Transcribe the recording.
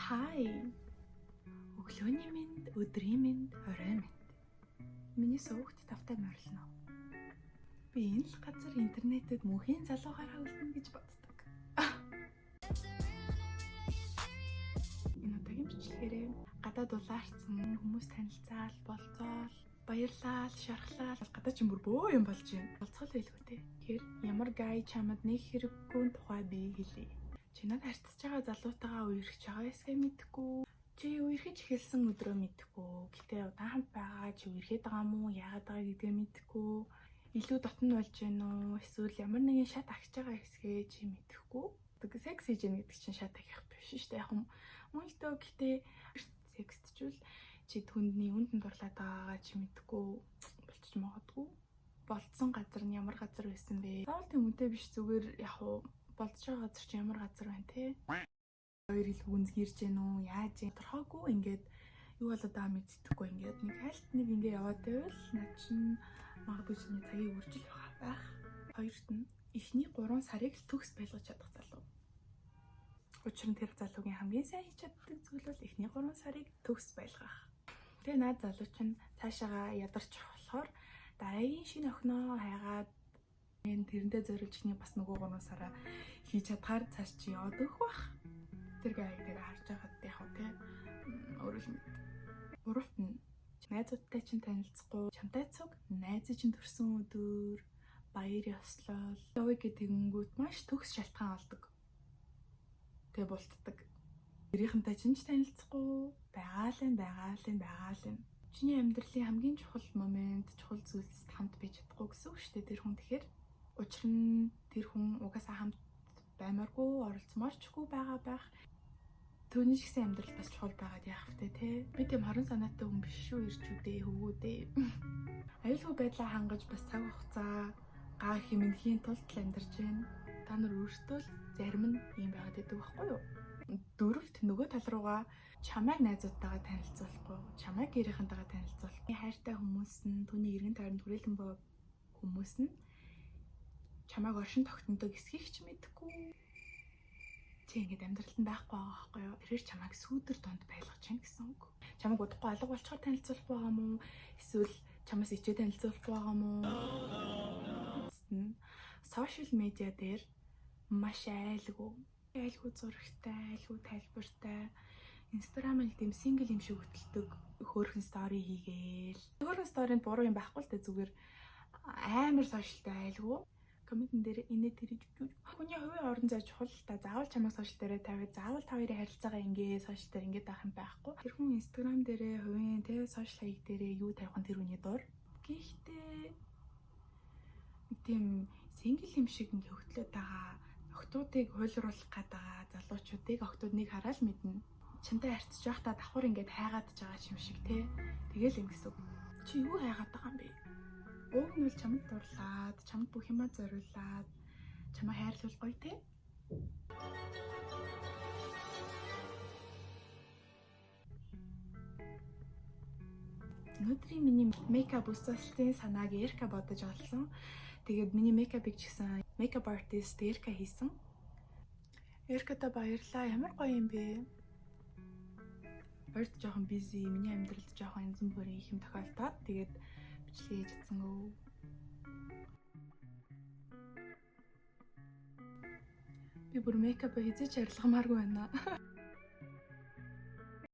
Хай. Өглөөний минь, өдрийн минь, оройн минь. Миний сувагт тавтай морилно. Би энэ л газар интернетэд мөнхийн залуугаараа үлдэнэ гэж боддог. Энэ удаагийн бичлэгээрээ гадаад улаарсан хүмүүс танилцаал, болцоол, баярлал, шархлал гадаад ч юм бөө юм болж байна. Болцгол байлгүй те. Тэгэхээр ямар гай чамд нэг хэрэггүй тухай би хэлье. Чи над харьцаж байгаа залуутайгаа үерхэж байгаа эсгээ мэдэхгүй. Чи үерхэж эхэлсэн өдрөө мэдэхгүй. Гэтэ удаан хамт байгаа чи үерхэд байгаа мó, яагаад байгаа гэдгээ мэдэхгүй. Илүү дотн болж гэнэ үү? Эсвэл ямар нэгэн шат агч байгаа эсгээ чи мэдэхгүй. Секс хийж гэнэ гэдэг чинь шат агих биш шүү дээ. Яг мөн л дөө гэтээ секстчүүл чи түндний үндэнд дурлаад байгаагаа чи мэдэхгүй болчих магадгүй. Болцсон газар нь ямар газар байсан бэ? Заавал тийм үнэтэй биш, зүгээр яг болцож байгаа газар чи ямар газар байна те? Хоёр хэл гүнзгийрж гэнэ үү? Яаж юм? Торхоогүй ингээд юу болоод байгаа мэддэхгүй ингээд нэг хальт нэг ингээд яваад байвал над чинь магадгүй чиний цагийг үржил байх. Хоёрт нь эхний 3 сарыг л төгс байлгаж чадах залуу. Учир нь тэр залуугийн хамгийн сайн хийж чаддаг зүйл бол эхний 3 сарыг төгс байлгах. Тэгээ наад залуу чинь цаашаага ядарч болохоор дараагийн шинэ охиноо хайгаад тэрэндээ зориулж ихний бас нөгөө 3 сараа хийж чадхаар цааш чи яваад өгөх бах. Тэр гайг харж байгаад яг тий өөрөө л уралт нь найзуудтай чинь танилцахгүй, чамтай цуг найз чинь төрсөн өдөр баяр ёслол явъя гэдэгэнгүүт маш төгс шалтгаан олдог. Тэгээ бултдаг. Гэрийнхэнтэй чинь ч танилцахгүй, байгаал нь. Чиний амьдралын хамгийн чухал момент, чухал зүйлсэд хамт байж чадахгүй гэсэн үг шүү дээ тэр хүн. Тэгэхээр учир нь тэр хүн угаасаа хамт баймааргүй, оролцмоорчгүй байгаа байх. Төвний шигсэн амьдрал бас чухал байгаад яах вэ те? Би тийм хорон санаатай хүн биш шүү ирчүүдээ, хөвгүүдээ. Аюулгүй байдлаа хангаж бас цаг хугацаа гаа хэмнэхийн тулд амьдарч байна. Та нар өөрсдөө л зарим нь юм байгаад байдаг байхгүй юу? Дөрөвт нөгөө тал руугаа чамайг найзуудтайгаа танилцуулахгүй, чамайг гэрийнхэнтэйгээ танилцуулахгүй. Хайртай хүмүүс нь, түүний эргэн тойронд хүрээлэн буй хүмүүс нь чамайг оршин тогтнодог эсхийг ч мэдэхгүй. Чи ингэж амьдралд нь байхгүй байгаа байхгүй юу? Тэрээр чамайг сүүдэр донд байлгаж чинь гэсэн үг. Чамайг удахгүй алга болчихоор танилцуулах байгаа мó? Эсвэл чамаас ичээ танилцуулах байгаа мó? Сошиал медиа дээр маш айлгүй зурагтай, айлгүй тайлбартай Инстаграмын тийм сингл юм шиг хөтэлдэг хөөрхөн стори хийгээл. Хөөрхөн сторинд буруу юм байхгүй л дээ, зүгээр амар сошиалтай айлгүй. Комментэн дээр инээ тэрэж хүний хувийн орон зай чухал л та. Заавал чамайг сошиал дээрээ тавиад заавал та хоёрын харилцаагаа ингээ сошиал дээр ингээ даах юм байхгүй. Тэр хүн Инстаграм дээрээ хувийн тэ сошиал хаяг дээрээ юу тавих нь тэр хүний дур. Гэхдээ нэг тийм сингл юм шиг ингээ хөтлөөд байгаа охтуудыг хуйлруулах гэдэг залуучуудыг охтууд нэг хараад мэднэ. Чамтай харьцаж байхдаа давхар ингээд хайгаад байгаа юм шиг те. Тэгэл юм гэсэн. Чи юу хайгаад байгаа юм бэ? Уг нь бол чамд дурлаад, чамд бүх юмаа зориулаад, чамаа хайрлуул гоё те. Өнөөдрийн миний мейкап үсэлтийн санааг Эрка бодож олсон. Тэгээд миний мейкапыг ч гэсэн мейкап артист Эрка хийсэн. Эрката баярлаа. Ямар гоё юм бэ? Орд жоохон бизи, миний амьдралд жоохон янз бүрийн их юм тохиолдоод тэгээд бичлэг хийж чадсангүй. Би бүр мейкап хийж арилгамааргүй байна.